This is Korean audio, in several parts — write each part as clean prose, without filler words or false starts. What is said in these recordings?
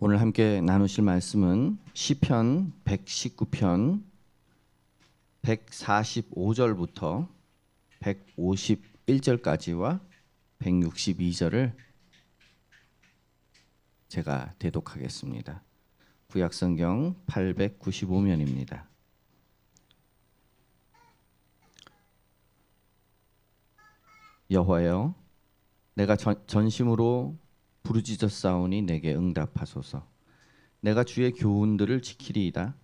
오늘 함께 나누실 말씀은 시편 119편 145절부터 151절까지와 162절을 제가 대독하겠습니다. 구약성경 895면입니다. 여호와여, 내가 전심으로 부르짖었사오니 내게 응답하소서. 내가 주의 교훈들을 지키리이다.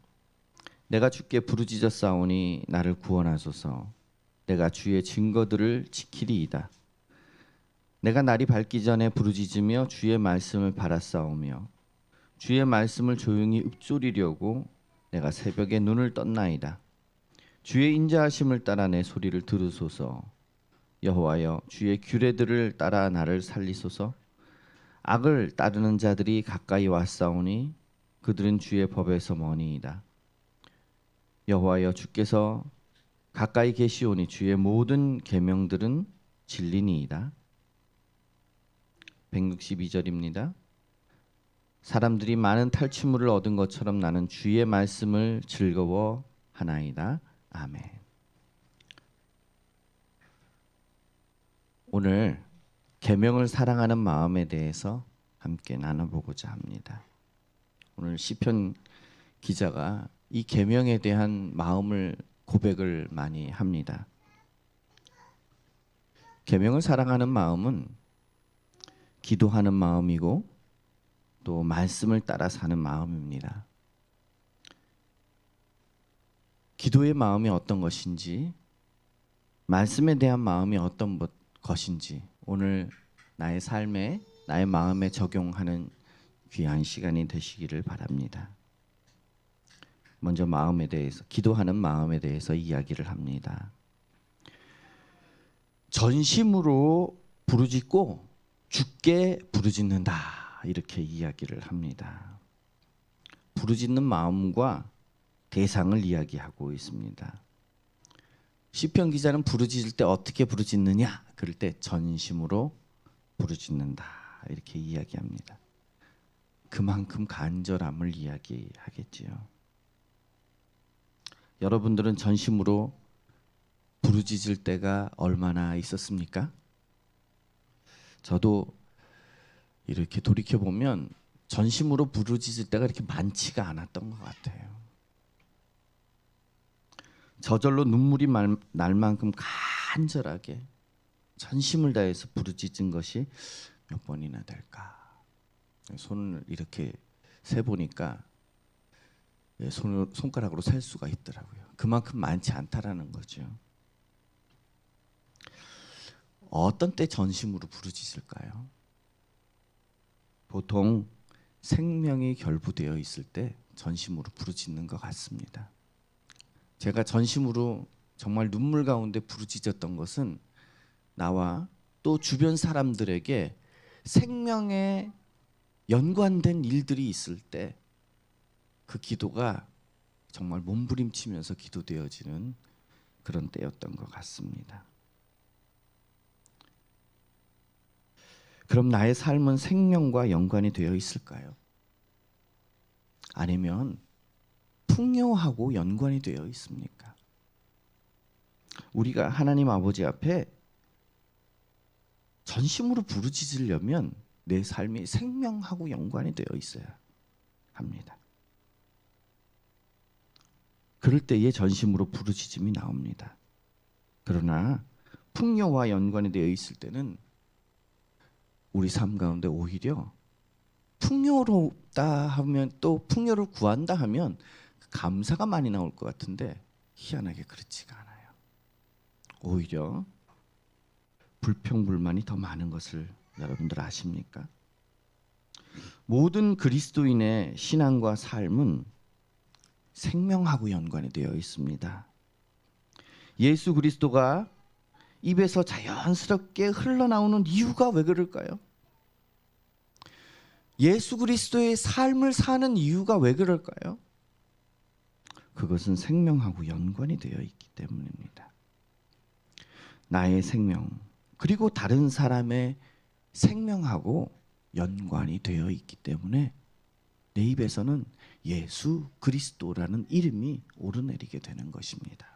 내가 주께 부르짖었사오니 나를 구원하소서. 내가 주의 증거들을 지키리이다. 내가 날이 밝기 전에 부르짖으며 주의 말씀을 바라싸우며 주의 말씀을 조용히 읊조리려고 내가 새벽에 눈을 떴나이다. 주의 인자하심을 따라 내 소리를 들으소서. 여호와여, 주의 규례들을 따라 나를 살리소서. 악을 따르는 자들이 가까이 왔사오니 그들은 주의 법에서 머니이다. 여호와여, 주께서 가까이 계시오니 주의 모든 계명들은 진리니이다. 162절입니다. 사람들이 많은 탈취물을 얻은 것처럼 나는 주의 말씀을 즐거워하나이다. 아멘. 오늘 계명을 사랑하는 마음에 대해서 함께 나눠보고자 합니다. 오늘 시편 기자가 이 계명에 대한 마음을 고백을 많이 합니다. 계명을 사랑하는 마음은 기도하는 마음이고 또 말씀을 따라 사는 마음입니다. 기도의 마음이 어떤 것인지, 말씀에 대한 마음이 어떤 것인지 오늘 나의 삶에, 나의 마음에 적용하는 귀한 시간이 되시기를 바랍니다. 먼저 마음에 대해서, 기도하는 마음에 대해서 이야기를 합니다. 전심으로 부르짖고 주께 부르짖는다, 이렇게 이야기를 합니다. 부르짖는 마음과 대상을 이야기하고 있습니다. 시편 기자는 부르짖을 때 어떻게 부르짖느냐? 그럴 때 전심으로 부르짖는다, 이렇게 이야기합니다. 그만큼 간절함을 이야기하겠지요. 여러분들은 전심으로 부르짖을 때가 얼마나 있었습니까? 저도 이렇게 돌이켜보면 전심으로 부르짖을 때가 이렇게 많지가 않았던 것 같아요. 저절로 눈물이 날 만큼 간절하게 전심을 다해서 부르짖은 것이 몇 번이나 될까? 손을 이렇게 세보니까 손가락으로 셀 수가 있더라고요. 그만큼 많지 않다라는 거죠. 어떤 때 전심으로 부르짖을까요? 보통 생명이 결부되어 있을 때 전심으로 부르짖는 것 같습니다. 제가 전심으로 정말 눈물 가운데 부르짖었던 것은 나와 또 주변 사람들에게 생명에 연관된 일들이 있을 때 그 기도가 정말 몸부림치면서 기도되어지는 그런 때였던 것 같습니다. 그럼 나의 삶은 생명과 연관이 되어 있을까요? 아니면 풍요하고 연관이 되어 있습니까? 우리가 하나님 아버지 앞에 전심으로 부르짖으려면 내 삶이 생명하고 연관이 되어 있어야 합니다. 그럴 때에 전심으로 부르짖음이 나옵니다. 그러나 풍요와 연관이 되어 있을 때는 우리 삶 가운데 오히려 풍요롭다 하면, 또 풍요를 구한다 하면 감사가 많이 나올 것 같은데 희한하게 그렇지가 않아요. 오히려 불평불만이 더 많은 것을 여러분들 아십니까? 모든 그리스도인의 신앙과 삶은 생명하고 연관이 되어 있습니다. 예수 그리스도가 입에서 자연스럽게 흘러나오는 이유가 왜 그럴까요? 예수 그리스도의 삶을 사는 이유가 왜 그럴까요? 그것은 생명하고 연관이 되어 있기 때문입니다. 나의 생명, 그리고 다른 사람의 생명하고 연관이 되어 있기 때문에 내 입에서는 예수 그리스도라는 이름이 오르내리게 되는 것입니다.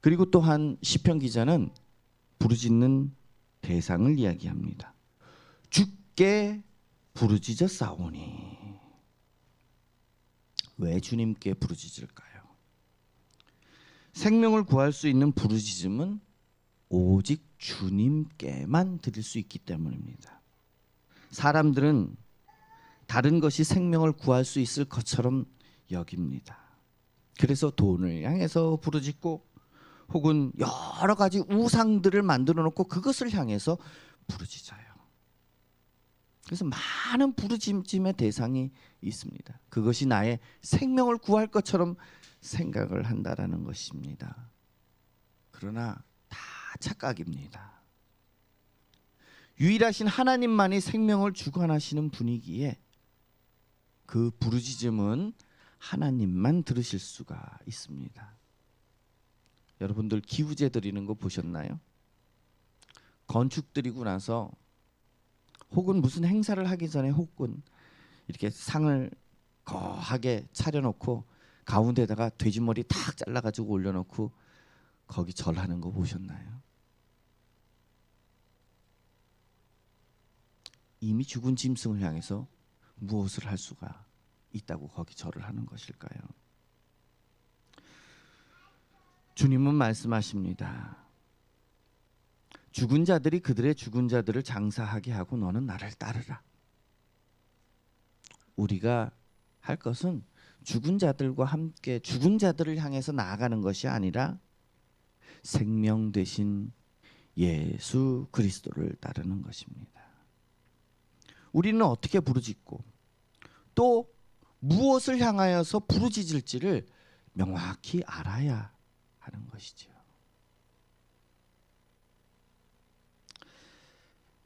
그리고 또한 시편 기자는 부르짖는 대상을 이야기합니다. 주께 부르짖어 싸우니. 왜 주님께 부르짖을까요? 생명을 구할 수 있는 부르짖음은 오직 주님께만 드릴 수 있기 때문입니다. 사람들은 다른 것이 생명을 구할 수 있을 것처럼 여깁니다. 그래서 돈을 향해서 부르짖고 혹은 여러 가지 우상들을 만들어 놓고 그것을 향해서 부르짖어요. 그래서 많은 부르짖음의 대상이 있습니다. 그것이 나의 생명을 구할 것처럼 생각을 한다라는 것입니다. 그러나 다 착각입니다. 유일하신 하나님만이 생명을 주관하시는 분이기에 그 부르짖음은 하나님만 들으실 수가 있습니다. 여러분들 기우제 드리는 거 보셨나요? 건축 드리고 나서 혹은 무슨 행사를 하기 전에 혹은 이렇게 상을 거하게 차려놓고 가운데다가 돼지머리 탁 잘라가지고 올려놓고 거기 절하는 거 보셨나요? 이미 죽은 짐승을 향해서 무엇을 할 수가 있다고 거기 절을 하는 것일까요? 주님은 말씀하십니다. 죽은 자들이 그들의 죽은 자들을 장사하게 하고 너는 나를 따르라. 우리가 할 것은 죽은 자들과 함께 죽은 자들을 향해서 나아가는 것이 아니라 생명 되신 예수 그리스도를 따르는 것입니다. 우리는 어떻게 부르짖고 또 무엇을 향하여서 부르짖을지를 명확히 알아야 하는 것이죠.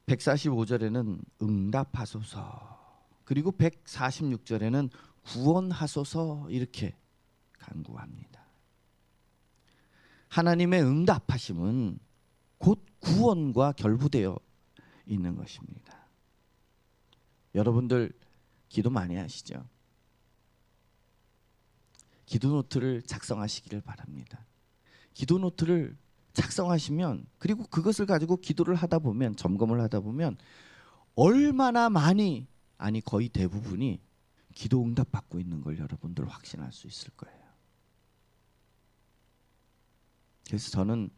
145절에는 응답하소서, 그리고 146절에는 구원하소서 이렇게 간구합니다. 하나님의 응답하심은 곧 구원과 결부되어 있는 것입니다. 여러분들 기도 많이 하시죠? 기도 노트를 작성하시기를 바랍니다. 기도 노트를 작성하시면, 그리고 그것을 가지고 기도를 하다 보면, 점검을 하다 보면 얼마나 많이, 아니 거의 대부분이 기도 응답 받고 있는 걸 여러분들 확신할 수 있을 거예요. 그래서 저는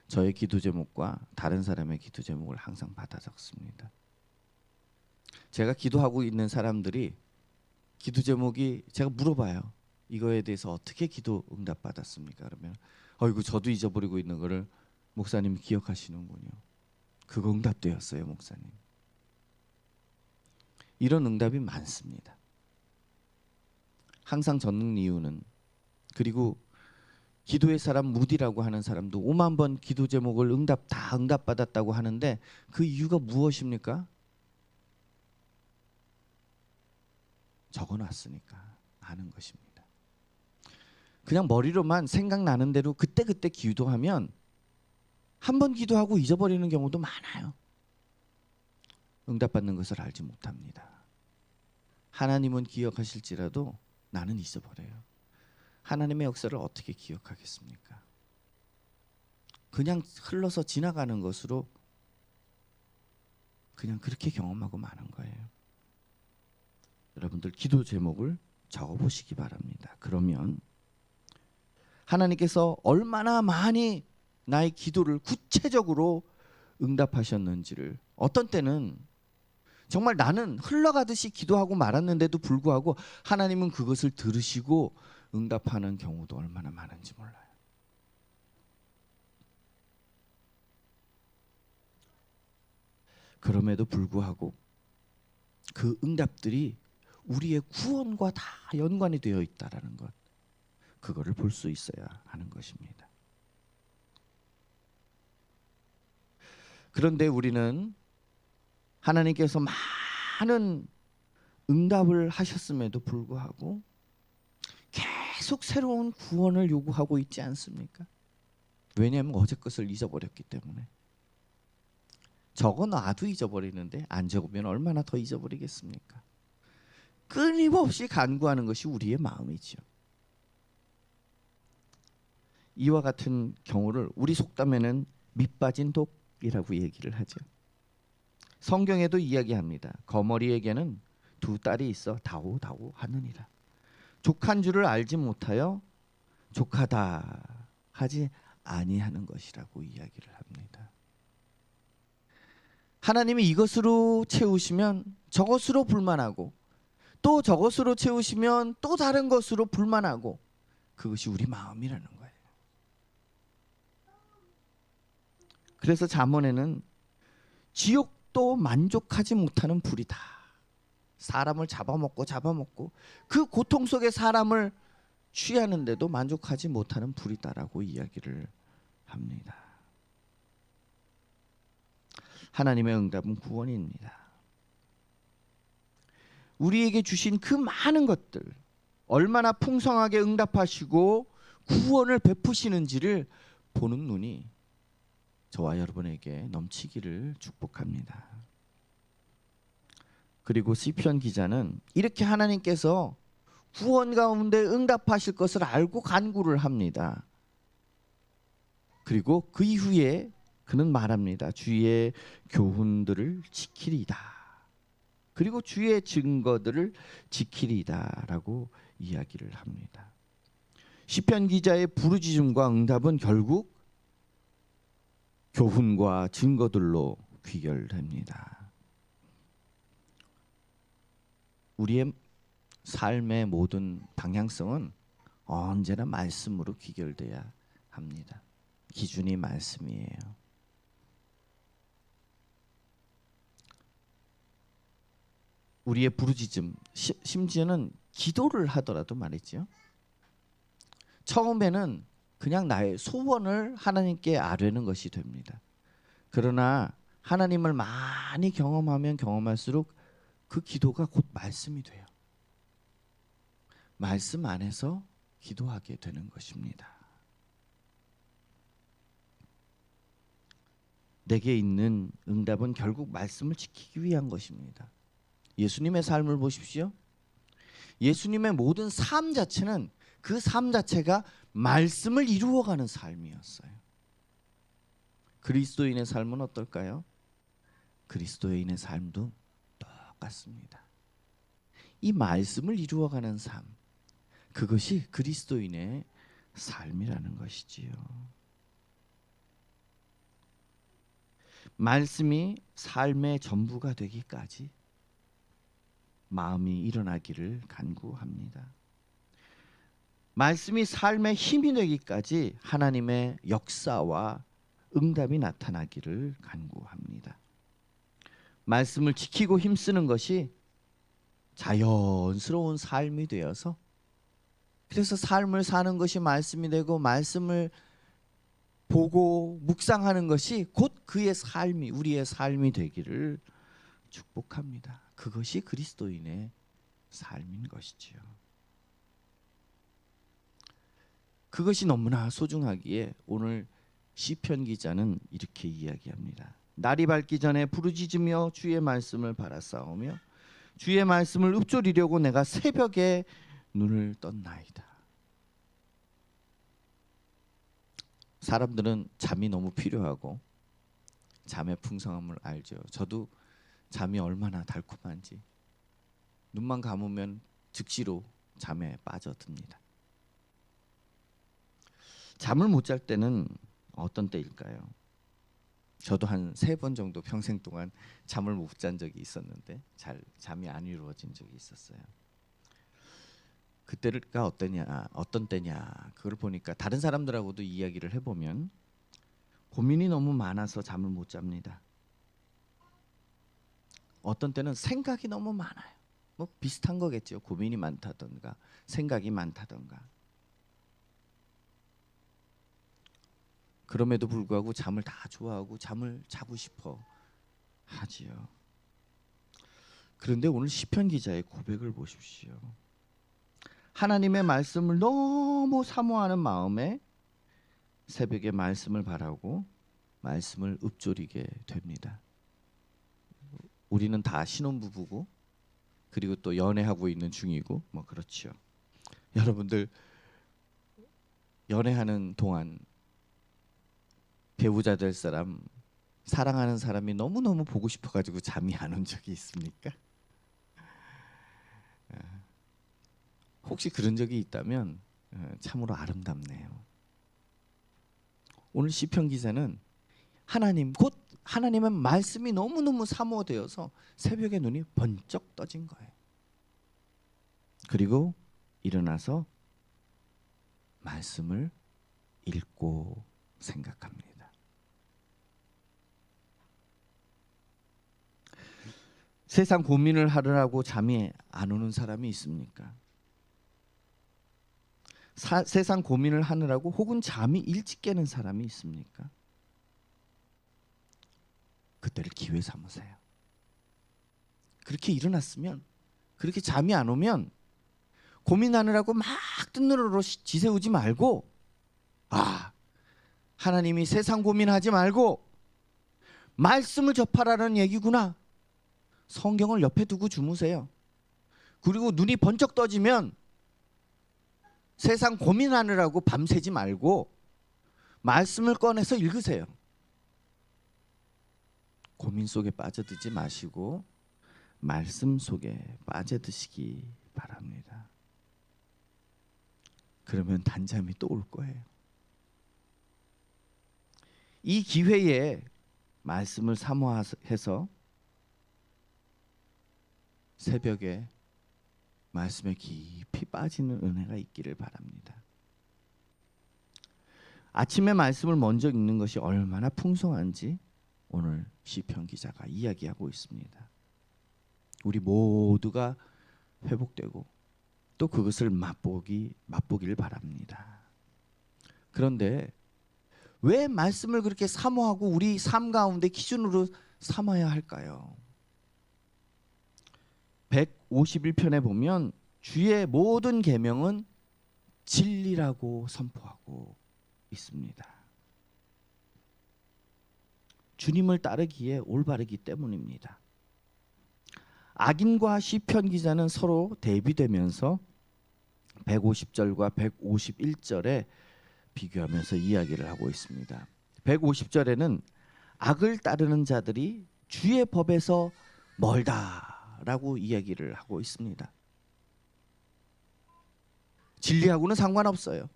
저의 기도 제목과 다른 사람의 기도 제목을 항상 받아 적습니다. 제가 기도하고 있는 사람들이 기도 제목이, 제가 물어봐요. 이거에 대해서 어떻게 기도 응답 받았습니까? 그러면 어이구 저도 잊어버리고 있는 거를 목사님이 기억하시는군요. 그거 응답되었어요, 목사님. 이런 응답이 많습니다. 항상 젖는 이유는, 그리고 기도의 사람 무디라고 하는 사람도 5만 번 기도 제목을 다 응답받았다고 하는데 그 이유가 무엇입니까? 적어놨으니까 아는 것입니다. 그냥 머리로만 생각나는 대로 그때그때 기도하면 한 번 기도하고 잊어버리는 경우도 많아요. 응답받는 것을 알지 못합니다. 하나님은 기억하실지라도 나는 잊어버려요. 하나님의 역사를 어떻게 기억하겠습니까? 그냥 흘러서 지나가는 것으로 그냥 그렇게 경험하고 마는 거예요. 여러분들 기도 제목을 적어보시기 바랍니다. 그러면 하나님께서 얼마나 많이 나의 기도를 구체적으로 응답하셨는지를, 어떤 때는 정말 나는 흘러가듯이 기도하고 말았는데도 불구하고 하나님은 그것을 들으시고 응답하는 경우도 얼마나 많은지 몰라요. 그럼에도 불구하고 그 응답들이 우리의 구원과 다 연관이 되어 있다라는 것, 그거를 볼 수 있어야 하는 것입니다. 그런데 우리는 하나님께서 많은 응답을 하셨음에도 불구하고 계속 새로운 구원을 요구하고 있지 않습니까? 왜냐하면 어제 것을 잊어버렸기 때문에. 적어놔도 잊어버리는데 안 적으면 얼마나 더 잊어버리겠습니까? 끊임없이 간구하는 것이 우리의 마음이죠. 이와 같은 경우를 우리 속담에는 밑빠진 독이라고 얘기를 하죠. 성경에도 이야기합니다. 거머리에게는 두 딸이 있어 다오다오 하느니라. 족한 줄을 알지 못하여 족하다 하지 아니하는 것이라고 이야기를 합니다. 하나님이 이것으로 채우시면 저것으로 불만하고 또 저것으로 채우시면 또 다른 것으로 불만하고 그것이 우리 마음이라는 거예요. 그래서 잠언에는 지옥도 만족하지 못하는 불이다. 사람을 잡아먹고 그 고통 속에 사람을 취하는데도 만족하지 못하는 불이다라고 이야기를 합니다. 하나님의 응답은 구원입니다. 우리에게 주신 그 많은 것들, 얼마나 풍성하게 응답하시고 구원을 베푸시는지를 보는 눈이 저와 여러분에게 넘치기를 축복합니다. 그리고 시편 기자는 이렇게 하나님께서 구원 가운데 응답하실 것을 알고 간구를 합니다. 그리고 그 이후에 그는 말합니다. 주의 교훈들을 지키리이다. 그리고 주의 증거들을 지키리이다라고 이야기를 합니다. 시편 기자의 부르짖음과 응답은 결국 교훈과 증거들로 귀결됩니다. 우리의 삶의 모든 방향성은 언제나 말씀으로 귀결돼야 합니다. 기준이 말씀이에요. 우리의 부르짖음, 심지어는 기도를 하더라도 말이죠. 처음에는 그냥 나의 소원을 하나님께 아뢰는 것이 됩니다. 그러나 하나님을 많이 경험하면 경험할수록 그 기도가 곧 말씀이 돼요. 말씀 안에서 기도하게 되는 것입니다. 내게 있는 응답은 결국 말씀을 지키기 위한 것입니다. 예수님의 삶을 보십시오. 예수님의 모든 삶 자체는 그 삶 자체가 말씀을 이루어가는 삶이었어요. 그리스도인의 삶은 어떨까요? 그리스도인의 삶도 똑같습니다. 이 말씀을 이루어가는 삶, 그것이 그리스도인의 삶이라는 것이지요. 말씀이 삶의 전부가 되기까지 마음이 일어나기를 간구합니다. 말씀이 삶의 힘이 되기까지 하나님의 역사와 응답이 나타나기를 간구합니다. 말씀을 지키고 힘쓰는 것이 자연스러운 삶이 되어서 그래서 삶을 사는 것이 말씀이 되고 말씀을 보고 묵상하는 것이 곧 그의 삶이 우리의 삶이 되기를 축복합니다. 그것이 그리스도인의 삶인 것이지요. 그것이 너무나 소중하기에 오늘 시편 기자는 이렇게 이야기합니다. 날이 밝기 전에 부르짖으며 주의 말씀을 바라싸우며 주의 말씀을 읊조리려고 내가 새벽에 눈을 떴나이다. 사람들은 잠이 너무 필요하고 잠의 풍성함을 알죠. 저도 잠이 얼마나 달콤한지 눈만 감으면 즉시로 잠에 빠져듭니다. 잠을 못 잘 때는 어떤 때일까요? 저도 한 3번 정도 평생 동안 잠을 못 잔 적이 있었는데 잠이 안 이루어진 적이 있었어요. 그때가 어떤 때냐 그걸 보니까 다른 사람들하고도 이야기를 해보면 고민이 너무 많아서 잠을 못 잡니다. 어떤 때는 생각이 너무 많아요. 뭐 비슷한 거겠죠. 고민이 많다던가 생각이 많다던가. 그럼에도 불구하고 잠을 다 좋아하고 잠을 자고 싶어 하지요. 그런데 오늘 시편 기자의 고백을 보십시오. 하나님의 말씀을 너무 사모하는 마음에 새벽에 말씀을 바라고 말씀을 읊조리게 됩니다. 우리는 다 신혼부부고 그리고 또 연애하고 있는 중이고 뭐 그렇죠. 여러분들 연애하는 동안 배우자 될 사람, 사랑하는 사람이 너무너무 보고 싶어가지고 잠이 안 온 적이 있습니까? 혹시 그런 적이 있다면 참으로 아름답네요. 오늘 시편 기자는 하나님, 곧 하나님의 말씀이 너무너무 사모되어서 새벽에 눈이 번쩍 떠진 거예요. 그리고 일어나서 말씀을 읽고 생각합니다. 세상 고민을 하느라고 잠이 안 오는 사람이 있습니까? 세상 고민을 하느라고 혹은 잠이 일찍 깨는 사람이 있습니까? 그때를 기회 삼으세요. 그렇게 일어났으면, 그렇게 잠이 안 오면 고민하느라고 막 뜬 눈으로 지새우지 말고, 하나님이 세상 고민하지 말고 말씀을 접하라는 얘기구나. 성경을 옆에 두고 주무세요. 그리고 눈이 번쩍 떠지면 세상 고민하느라고 밤새지 말고 말씀을 꺼내서 읽으세요. 고민 속에 빠져들지 마시고 말씀 속에 빠져드시기 바랍니다. 그러면 단잠이 또 올 거예요. 이 기회에 말씀을 사모해서 새벽에 말씀에 깊이 빠지는 은혜가 있기를 바랍니다. 아침에 말씀을 먼저 읽는 것이 얼마나 풍성한지 오늘 시편 기자가 이야기하고 있습니다. 우리 모두가 회복되고 또 그것을 맛보기를 바랍니다. 그런데 왜 말씀을 그렇게 사모하고 우리 삶 가운데 기준으로 삼아야 할까요? 151편에 보면 주의 모든 계명은 진리라고 선포하고 있습니다. 주님을 따르기에 올바르기 때문입니다. 악인과 시편 기자는 서로 대비되면서 150절과 151절에 비교하면서 이야기를 하고 있습니다. 150절에는 악을 따르는 자들이 주의 법에서 멀다라고 이야기를 하고 있습니다. 진리하고는 상관없어요.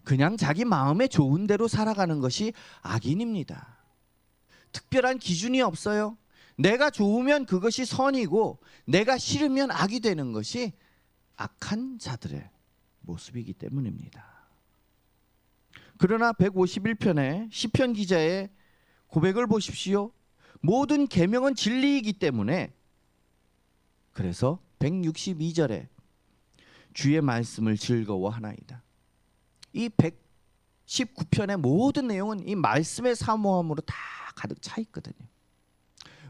그냥 자기 마음에 좋은 대로 살아가는 것이 악인입니다. 특별한 기준이 없어요. 내가 좋으면 그것이 선이고 내가 싫으면 악이 되는 것이 악한 자들의 모습이기 때문입니다. 그러나 151편의 시편 기자의 고백을 보십시오. 모든 계명은 진리이기 때문에, 그래서 162절에 주의 말씀을 즐거워하나이다. 이 119편의 모든 내용은 이 말씀의 사모함으로 다 가득 차 있거든요.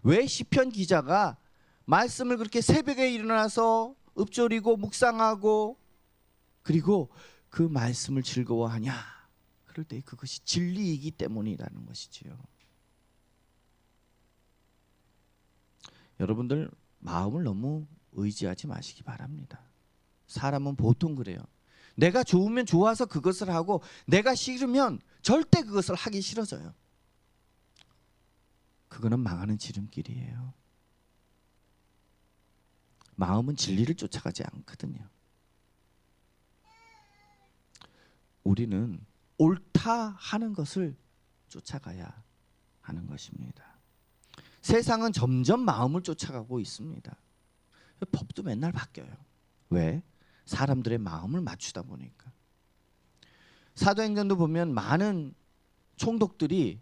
왜 시편 기자가 말씀을 그렇게 새벽에 일어나서 읊조리고 묵상하고 그리고 그 말씀을 즐거워하냐? 그럴 때 그것이 진리이기 때문이라는 것이지요. 여러분들 마음을 너무 의지하지 마시기 바랍니다. 사람은 보통 그래요. 내가 좋으면 좋아서 그것을 하고 내가 싫으면 절대 그것을 하기 싫어져요. 그거는 망하는 지름길이에요. 마음은 진리를 쫓아가지 않거든요. 우리는 옳다 하는 것을 쫓아가야 하는 것입니다. 세상은 점점 마음을 쫓아가고 있습니다. 법도 맨날 바뀌어요. 왜? 사람들의 마음을 맞추다 보니까. 사도행전도 보면 많은 총독들이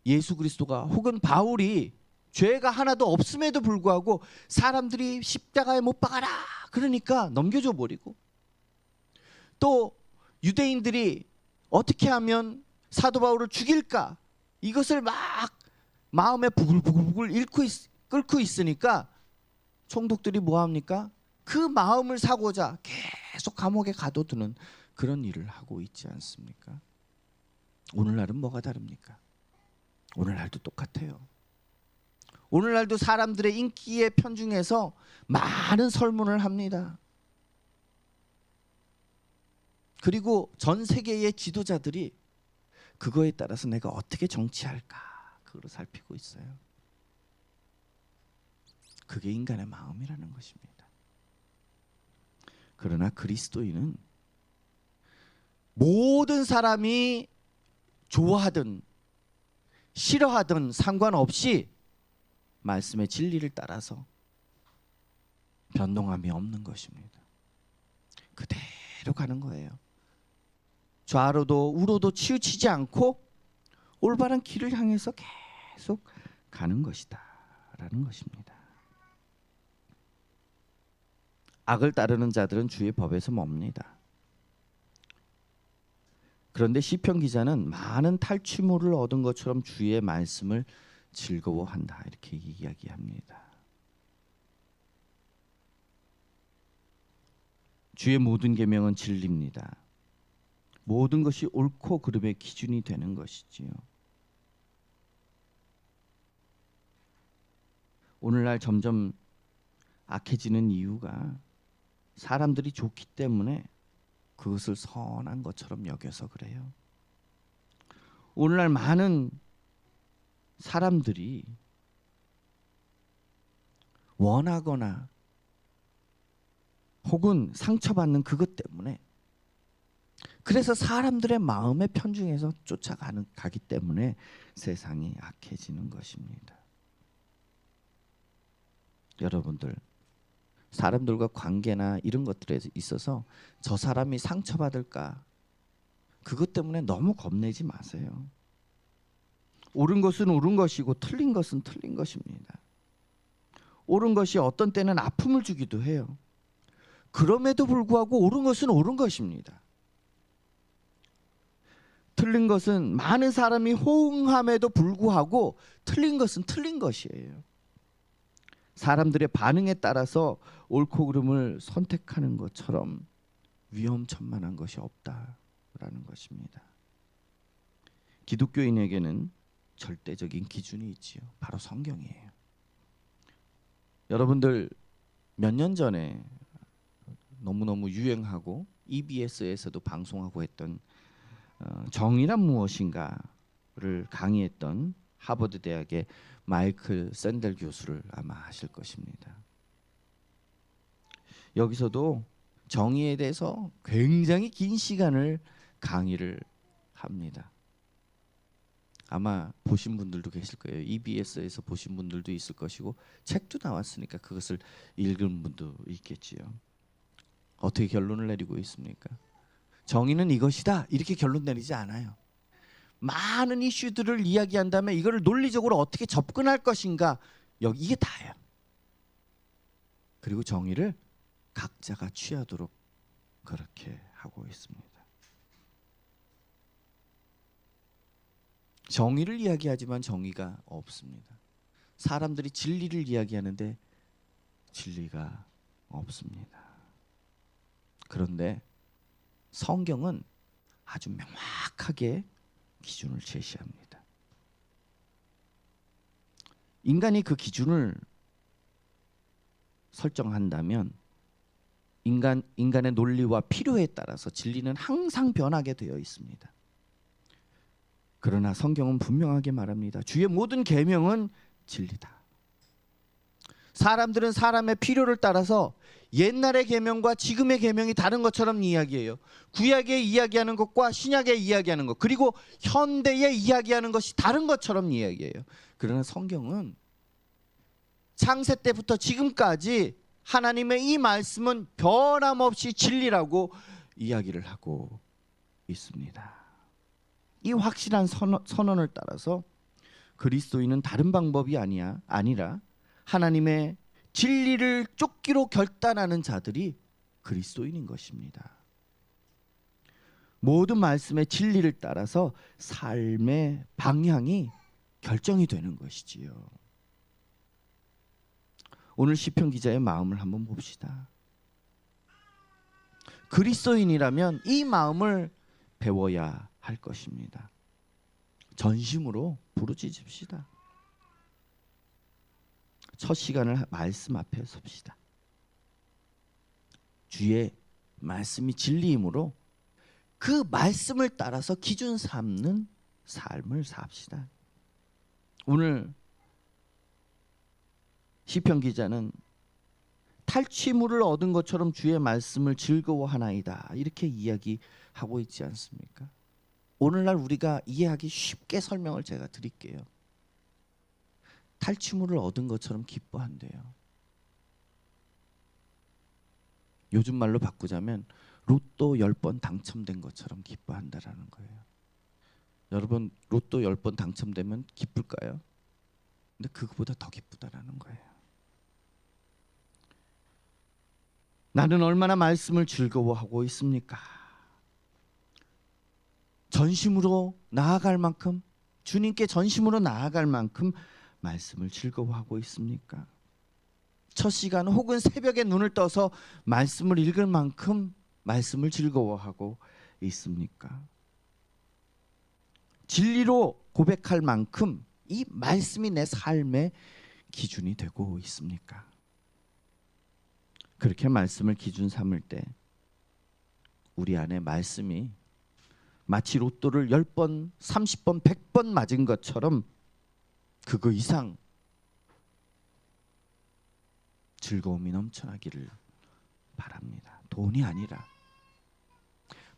예수 그리스도가 혹은 바울이 죄가 하나도 없음에도 불구하고 사람들이 십자가에 못 박아라 그러니까 넘겨줘 버리고, 또 유대인들이 어떻게 하면 사도 바울을 죽일까 이것을 막 마음에 부글부글 끓고 있으니까 총독들이 뭐합니까? 그 마음을 사고자 계속 감옥에 가둬두는 그런 일을 하고 있지 않습니까? 오늘날은 뭐가 다릅니까? 오늘날도 똑같아요. 오늘날도 사람들의 인기에 편중해서 많은 설문을 합니다. 그리고 전 세계의 지도자들이 그거에 따라서 내가 어떻게 정치할까 그걸 살피고 있어요. 그게 인간의 마음이라는 것입니다. 그러나 그리스도인은 모든 사람이 좋아하든 싫어하든 상관없이 말씀의 진리를 따라서 변동함이 없는 것입니다. 그대로 가는 거예요. 좌로도 우로도 치우치지 않고 올바른 길을 향해서 계속 가는 것이다 라는 것입니다. 악을 따르는 자들은 주의 법에서 멉니다. 그런데 시편 기자는 많은 탈취물을 얻은 것처럼 주의 말씀을 즐거워한다 이렇게 이야기합니다. 주의 모든 계명은 진리입니다. 모든 것이 옳고 그름의 기준이 되는 것이지요. 오늘날 점점 악해지는 이유가 사람들이 좋기 때문에 그것을 선한 것처럼 여겨서 그래요. 오늘날 많은 사람들이 원하거나 혹은 상처받는 그것 때문에, 그래서 사람들의 마음에 편중해서 쫓아가기 때문에 세상이 악해지는 것입니다. 여러분들, 사람들과 관계나 이런 것들에 있어서 저 사람이 상처받을까 그것 때문에 너무 겁내지 마세요. 옳은 것은 옳은 것이고 틀린 것은 틀린 것입니다. 옳은 것이 어떤 때는 아픔을 주기도 해요. 그럼에도 불구하고 옳은 것은 옳은 것입니다. 틀린 것은 많은 사람이 호응함에도 불구하고 틀린 것은 틀린 것이에요. 사람들의 반응에 따라서 옳고 그름을 선택하는 것처럼 위험천만한 것이 없다라는 것입니다. 기독교인에게는 절대적인 기준이 있지요. 바로 성경이에요. 여러분들 몇 년 전에 너무너무 유행하고 EBS에서도 방송하고 했던 정의란 무엇인가를 강의했던 하버드 대학의 마이클 샌델 교수를 아마 아실 것입니다. 여기서도 정의에 대해서 굉장히 긴 시간을 강의를 합니다. 아마 보신 분들도 계실 거예요. EBS에서 보신 분들도 있을 것이고 책도 나왔으니까 그것을 읽은 분도 있겠지요. 어떻게 결론을 내리고 있습니까? 정의는 이것이다 이렇게 결론 내리지 않아요. 많은 이슈들을 이야기한 다음에 이거를 논리적으로 어떻게 접근할 것인가, 이게 다예요. 그리고 정의를 각자가 취하도록 그렇게 하고 있습니다. 정의를 이야기하지만 정의가 없습니다. 사람들이 진리를 이야기하는데 진리가 없습니다. 그런데 성경은 아주 명확하게 기준을 제시합니다. 인간이 그 기준을 설정한다면 인간의 논리와 필요에 따라서 진리는 항상 변하게 되어 있습니다. 그러나 성경은 분명하게 말합니다. 주의 모든 계명은 진리다. 사람들은 사람의 필요를 따라서 옛날의 계명과 지금의 계명이 다른 것처럼 이야기해요. 구약에 이야기하는 것과 신약에 이야기하는 것, 그리고 현대에 이야기하는 것이 다른 것처럼 이야기해요. 그러나 성경은 창세 때부터 지금까지 하나님의 이 말씀은 변함없이 진리라고 이야기를 하고 있습니다. 이 확실한 선언을 따라서 그리스도인은 다른 방법이 아니라 하나님의 진리를 쫓기로 결단하는 자들이 그리스도인인 것입니다. 모든 말씀의 진리를 따라서 삶의 방향이 결정이 되는 것이지요. 오늘 시편 기자의 마음을 한번 봅시다. 그리스도인이라면 이 마음을 배워야 할 것입니다. 전심으로 부르짖읍시다. 첫 시간을 말씀 앞에 섭시다. 주의 말씀이 진리이므로 그 말씀을 따라서 기준 삼는 삶을 삽시다. 오늘 시편 기자는 탈취물을 얻은 것처럼 주의 말씀을 즐거워하나이다 이렇게 이야기하고 있지 않습니까? 오늘날 우리가 이해하기 쉽게 설명을 제가 드릴게요. 탈취물을 얻은 것처럼 기뻐한대요. 요즘 말로 바꾸자면 로또 10번 당첨된 것처럼 기뻐한다라는 거예요. 여러분 로또 10번 당첨되면 기쁠까요? 근데 그거보다 더 기쁘다라는 거예요. 나는 얼마나 말씀을 즐거워하고 있습니까? 전심으로 나아갈 만큼, 주님께 전심으로 나아갈 만큼 말씀을 즐거워하고 있습니까? 첫 시간 혹은 새벽에 눈을 떠서 말씀을 읽을 만큼 말씀을 즐거워하고 있습니까? 진리로 고백할 만큼 이 말씀이 내 삶의 기준이 되고 있습니까? 그렇게 말씀을 기준 삼을 때 우리 안에 말씀이 마치 로또를 10번, 30번, 100번 맞은 것처럼 그거 이상 즐거움이 넘쳐나기를 바랍니다. 돈이 아니라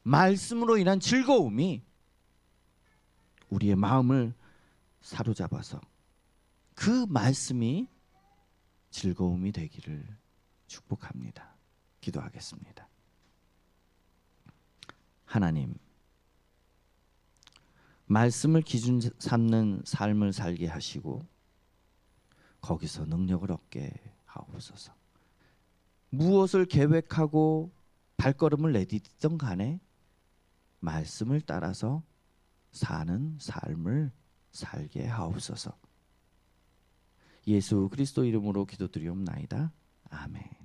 말씀으로 인한 즐거움이 우리의 마음을 사로잡아서 그 말씀이 즐거움이 되기를 축복합니다. 기도하겠습니다. 하나님, 말씀을 기준 삼는 삶을 살게 하시고 거기서 능력을 얻게 하옵소서. 무엇을 계획하고 발걸음을 내딛던 간에 말씀을 따라서 사는 삶을 살게 하옵소서. 예수 그리스도 이름으로 기도드리옵나이다. 아멘.